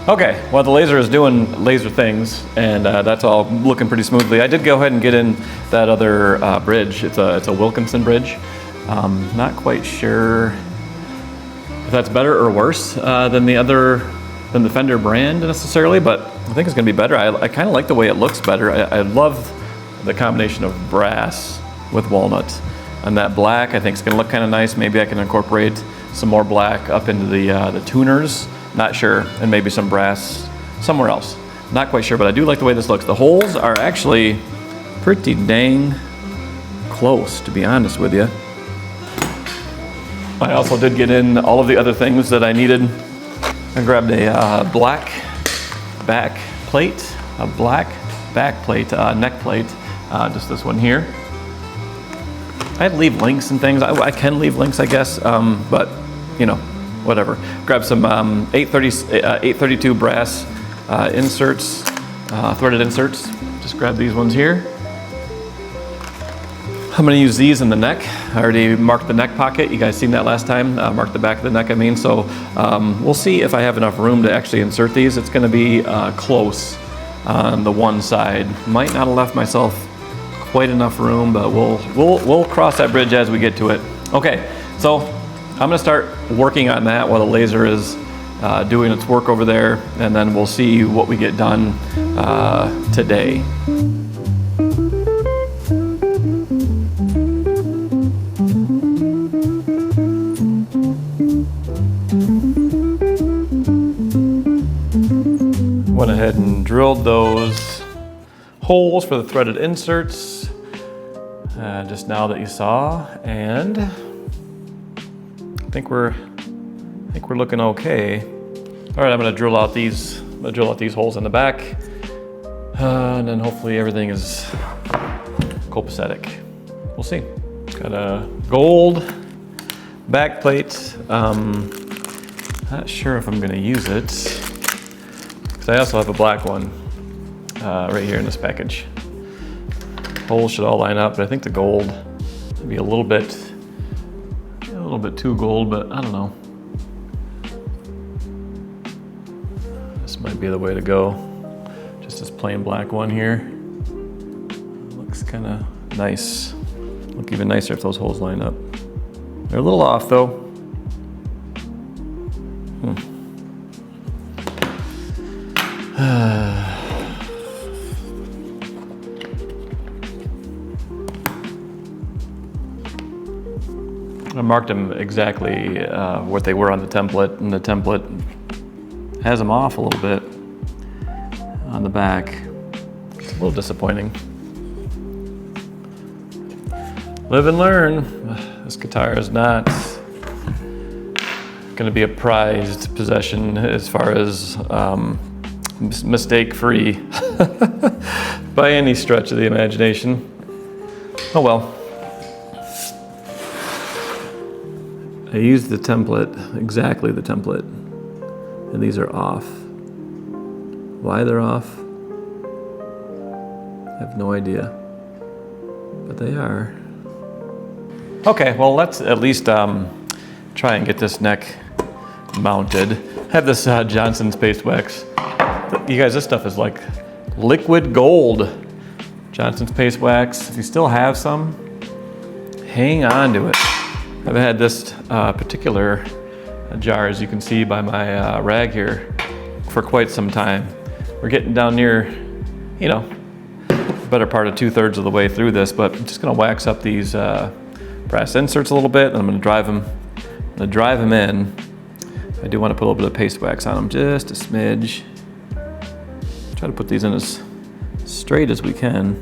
Okay, well the laser is doing laser things, and that's all looking pretty smoothly. I did go ahead and get in that other bridge. It's a Wilkinson bridge. Not quite sure if that's better or worse than the Fender brand necessarily, but I think it's gonna be better. I kind of like the way it looks better. I love the combination of brass with walnut, and that black I think is gonna look kind of nice. Maybe I can incorporate some more black up into the tuners. Not sure, and maybe some brass somewhere else. Not quite sure, but I do like the way this looks. The holes are actually pretty dang close, to be honest with you. I also did get in all of the other things that I needed. I grabbed a black back plate, neck plate, just this one here. I'd leave links and things. I can leave links, I guess, but you know, whatever. Grab some 832 brass inserts, threaded inserts. Just grab these ones here. I'm gonna use these in the neck. I already marked the neck pocket. You guys seen that last time? Marked the back of the neck, I mean. So we'll see if I have enough room to actually insert these. It's gonna be close on the one side. Might not have left myself quite enough room, but we'll cross that bridge as we get to it. Okay, so I'm gonna start working on that while the laser is doing its work over there, and then we'll see what we get done today. Went ahead and drilled those holes for the threaded inserts just now that you saw, and I think we're looking okay. All right, I'm gonna drill out these holes in the back, and then hopefully everything is copacetic. We'll see. Got a gold back plate. Not sure if I'm gonna use it, because I also have a black one right here in this package. Holes should all line up, but I think the gold would be a little bit too gold, but I don't know. This might be the way to go. Just this plain black one here. Looks kind of nice. Look even nicer if those holes line up. They're a little off though. I marked them exactly what they were on the template, and the template has them off a little bit on the back. It's a little disappointing. Live and learn. This guitar is not going to be a prized possession as far as mistake-free by any stretch of the imagination. Oh well. I used the template, exactly the template, and these are off. Why they're off, I have no idea, but they are. Okay, well let's at least try and get this neck mounted. I have this Johnson's paste wax. You guys, this stuff is like liquid gold. Johnson's paste wax, if you still have some, hang on to it. I've had this particular jar, as you can see by my rag here, for quite some time. We're getting down near, you know, the better part of 2/3 of the way through this, but I'm just gonna wax up these brass inserts a little bit, and I'm gonna drive them in. I do want to put a little bit of paste wax on them, just a smidge. Try to put these in as straight as we can.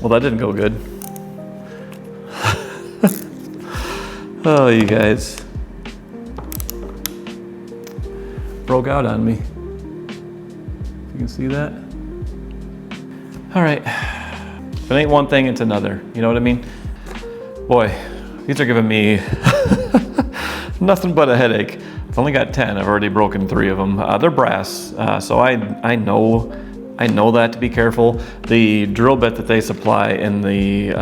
Well, that didn't go good. Oh, you guys. Broke out on me. You can see that? All right. If it ain't one thing, it's another. You know what I mean? Boy, these are giving me nothing but a headache. I've only got 10. I've already broken 3 of them. They're brass, so I know that to be careful. The drill bit that they supply in the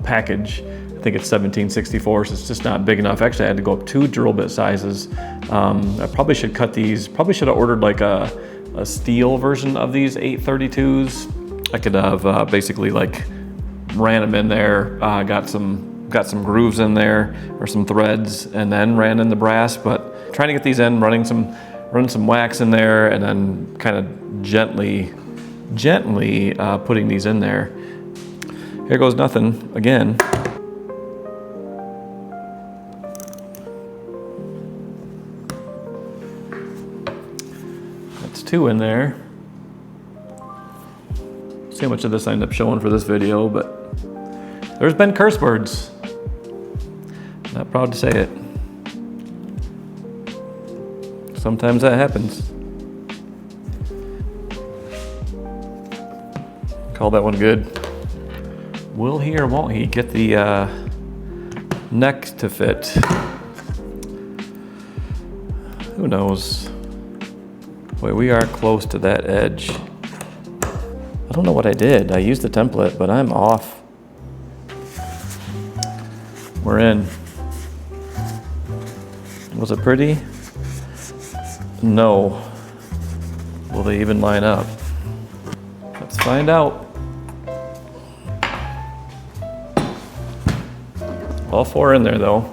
package I think it's 1764, so it's just not big enough. Actually, I had to go up 2 drill bit sizes. I probably should cut these, probably should have ordered like a steel version of these 832s. I could have basically like ran them in there, got some grooves in there or some threads, and then ran in the brass. But trying to get these in, running some wax in there, and then kind of gently putting these in there. Here goes nothing again. That's 2 in there. See how much of this I end up showing for this video, but there's been curse words. Not proud to say it. Sometimes that happens. Call that one good. Will he or won't he get the neck to fit? Who knows? Boy, we are close to that edge. I don't know what I did. I used the template, but I'm off. We're in. Was it pretty? No. Will they even line up? Let's find out. All 4 in there though.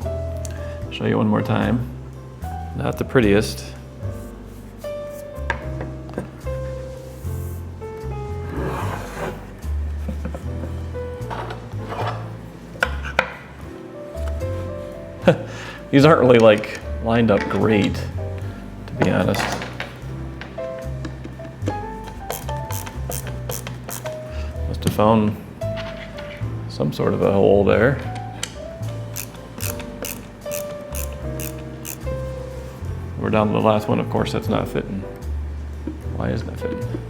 Show you one more time. Not the prettiest. These aren't really like lined up great, to be honest. Must have found some sort of a hole there. We're down to the last one, of course, that's not fitting. Why isn't it fitting?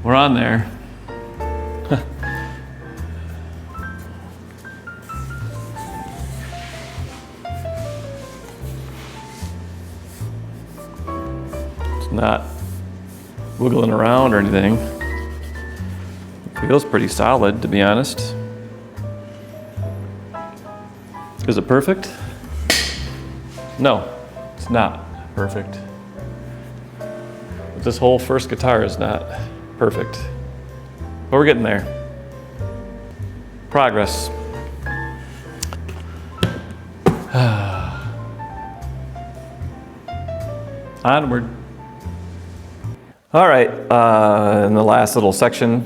We're on there. It's not wiggling around or anything. It feels pretty solid, to be honest. Is it perfect? No, it's not perfect. But this whole first guitar is not perfect. But we're getting there. Progress. Onward. All right, in the last little section,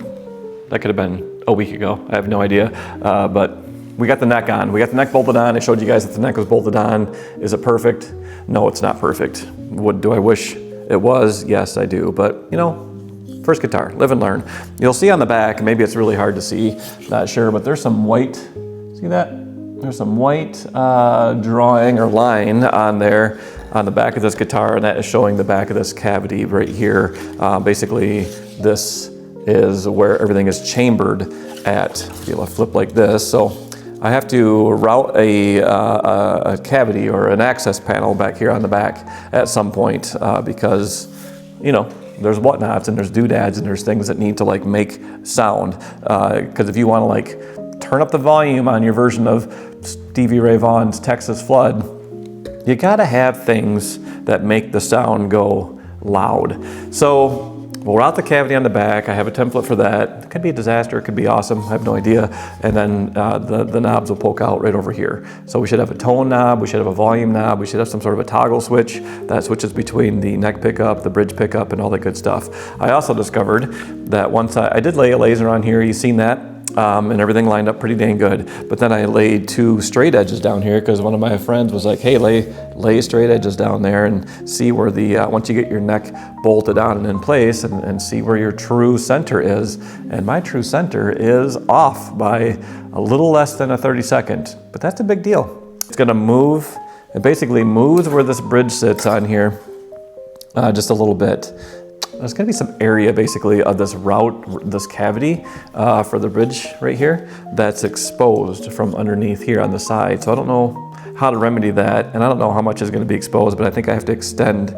that could have been a week ago, I have no idea, but we got the neck on. We got the neck bolted on. I showed you guys that the neck was bolted on. Is it perfect? No, it's not perfect. What do I wish it was? Yes, I do, but you know, first guitar, live and learn. You'll see on the back, maybe it's really hard to see, not sure, but there's some white, see that? There's some white drawing or line on there on the back of this guitar, and that is showing the back of this cavity right here. Basically, this is where everything is chambered at. You'll flip like this, so I have to route a cavity or an access panel back here on the back at some point because, you know, there's whatnots and there's doodads and there's things that need to like make sound. Because if you want to like turn up the volume on your version of Stevie Ray Vaughan's Texas Flood, you gotta have things that make the sound go loud. So we'll route the cavity on the back. I have a template for that. It could be a disaster, it could be awesome, I have no idea. And then the knobs will poke out right over here. So we should have a tone knob, we should have a volume knob, we should have some sort of a toggle switch that switches between the neck pickup, the bridge pickup, and all that good stuff. I also discovered that once I did lay a laser on here, you've seen that, and everything lined up pretty dang good. But then I laid 2 straight edges down here because one of my friends was like, hey, lay straight edges down there and see where the, once you get your neck bolted on and in place and see where your true center is. And my true center is off by a little less than a 32nd, but that's a big deal. It's gonna move, it basically moves where this bridge sits on here just a little bit. There's gonna be some area basically of this route, this cavity for the bridge right here that's exposed from underneath here on the side. So I don't know how to remedy that. And I don't know how much is going to be exposed, but I think I have to extend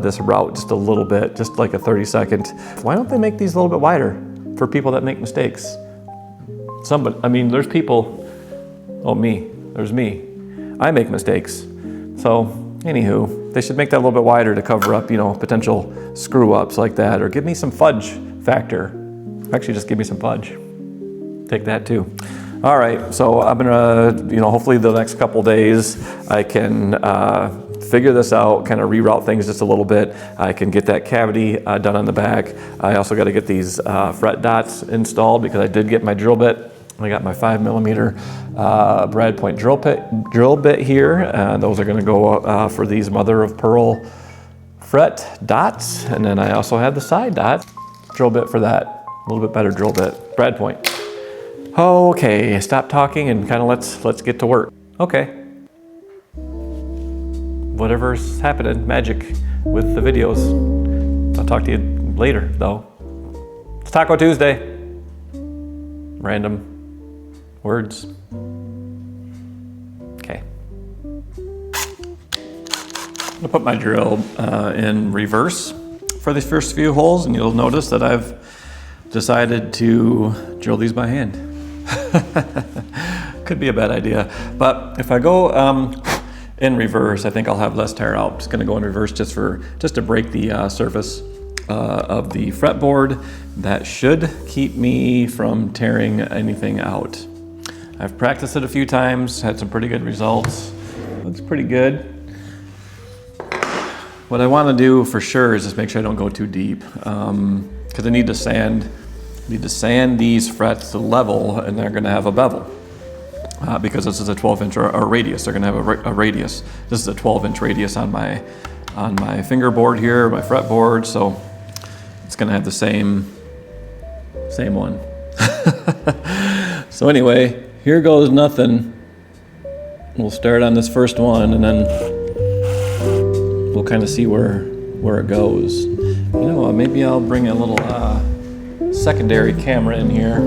this route just a little bit, just like a 30-second. Why don't they make these a little bit wider for people that make mistakes? Somebody, I mean, there's people, oh me, there's me. I make mistakes. So anywho, they should make that a little bit wider to cover up, you know, potential screw ups like that, or give me some fudge factor. Actually, just give me some fudge. Take that too. All right, so I'm gonna, you know, hopefully the next couple days I can figure this out, kind of reroute things just a little bit. I can get that cavity done on the back. I also got to get these fret dots installed because I did get my drill bit. I got my 5mm brad point drill bit here, and those are going to go for these mother of pearl fret dots. And then I also have the side dot drill bit for that. A little bit better drill bit, brad point. Okay, stop talking and kind of let's get to work. Okay. Whatever's happening, magic with the videos. I'll talk to you later, though. It's Taco Tuesday. Random words. Okay. I'm gonna put my drill in reverse for these first few holes, and you'll notice that I've decided to drill these by hand. Could be a bad idea, but if I go in reverse, I think I'll have less tear out. I'm just gonna go in reverse just to break the surface of the fretboard. That should keep me from tearing anything out. I've practiced it a few times, had some pretty good results. Looks pretty good. What I want to do for sure is just make sure I don't go too deep, because I need to sand these frets to level, and they're going to have a bevel. Because this is a 12-inch or radius, they're going to have a radius. This is a 12-inch radius on my fingerboard here, my fretboard, so it's going to have the same one. So anyway, here goes nothing. We'll start on this first one, and then we'll kind of see where it goes. You know, maybe I'll bring a little secondary camera in here.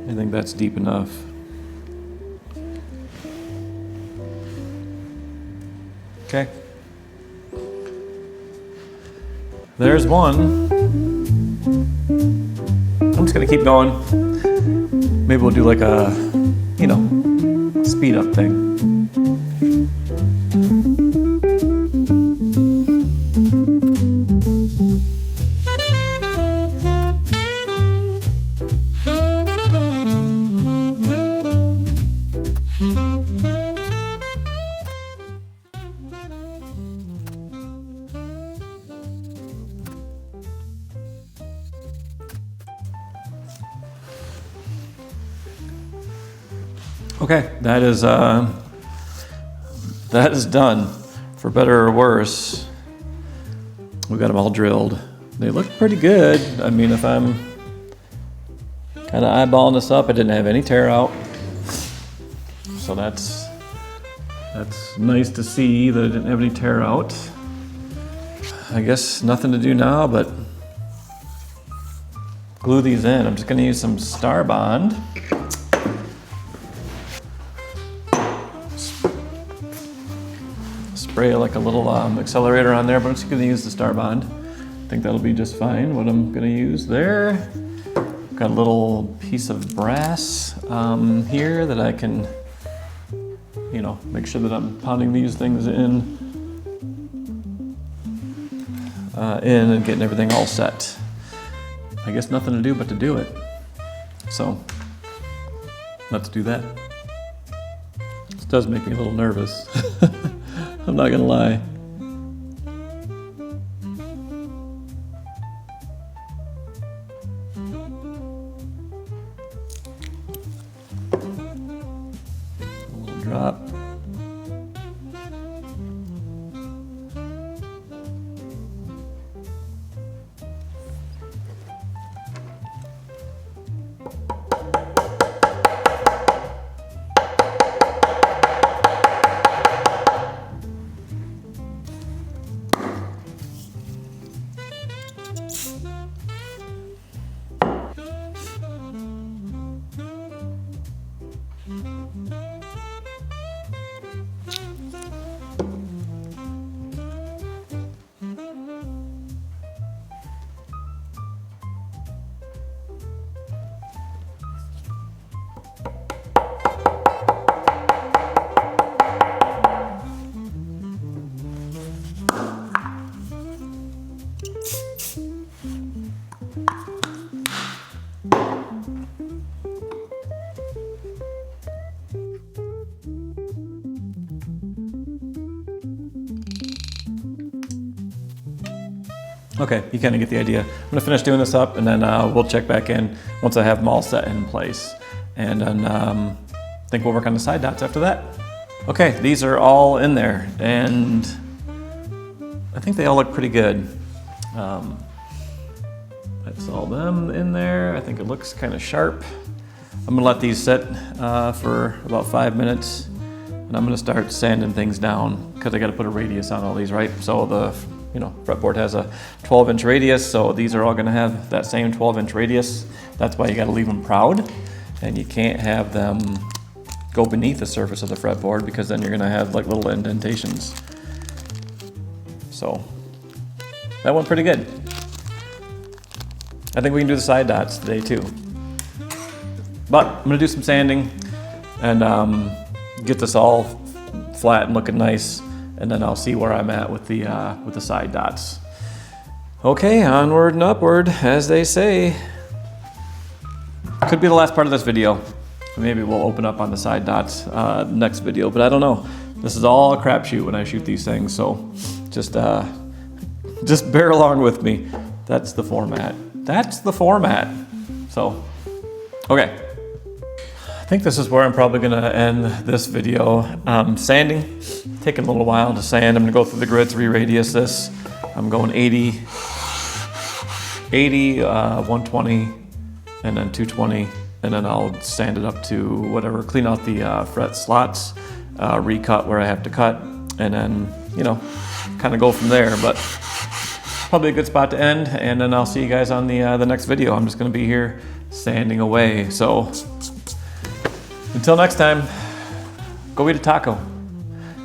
I think that's deep enough. Okay. There's one. I'm just gonna keep going. Maybe we'll do like a, you know, speed up thing. Okay, that is done. For better or worse, we got them all drilled. They look pretty good. I mean, if I'm kind of eyeballing this up, I didn't have any tear out. So that's nice to see that I didn't have any tear out. I guess nothing to do now but glue these in. I'm just gonna use some Star Bond. Spray like a little accelerator on there, but I'm just gonna use the Star Bond. I think that'll be just fine. What I'm gonna use there. Got a little piece of brass here that I can, you know, make sure that I'm pounding these things in and getting everything all set. I guess nothing to do but to do it. So, let's do that. This does make me a little nervous. I'm not gonna lie. A little drop. Okay, you kind of get the idea. I'm gonna finish doing this up and then we'll check back in once I have them all set in place. And then I think we'll work on the side dots after that. Okay, these are all in there and I think they all look pretty good. That's all them in there. I think it looks kind of sharp. I'm gonna let these sit for about 5 minutes and I'm gonna start sanding things down because I gotta put a radius on all these, right? So the fretboard has a 12-inch radius, so these are all gonna have that same 12-inch radius. That's why you gotta leave them proud, and you can't have them go beneath the surface of the fretboard because then you're gonna have like little indentations. So, that went pretty good. I think we can do the side dots today too. But I'm gonna do some sanding and get this all flat and looking nice. And then I'll see where I'm at with the side dots. Okay, onward and upward, as they say. Could be the last part of this video. Maybe we'll open up on the side dots next video, but I don't know. This is all a crapshoot when I shoot these things, so just bear along with me. That's the format. That's the format. So, okay. I think this is where I'm probably gonna end this video. Sanding, taking a little while to sand. I'm gonna go through the grids, re-radius this. I'm going 80, 120, and then 220, and then I'll sand it up to whatever, clean out the fret slots, recut where I have to cut, and then, kind of go from there. But probably a good spot to end, and then I'll see you guys on the next video. I'm just gonna be here sanding away. So, until next time, go eat a taco.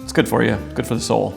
It's good for you, good for the soul.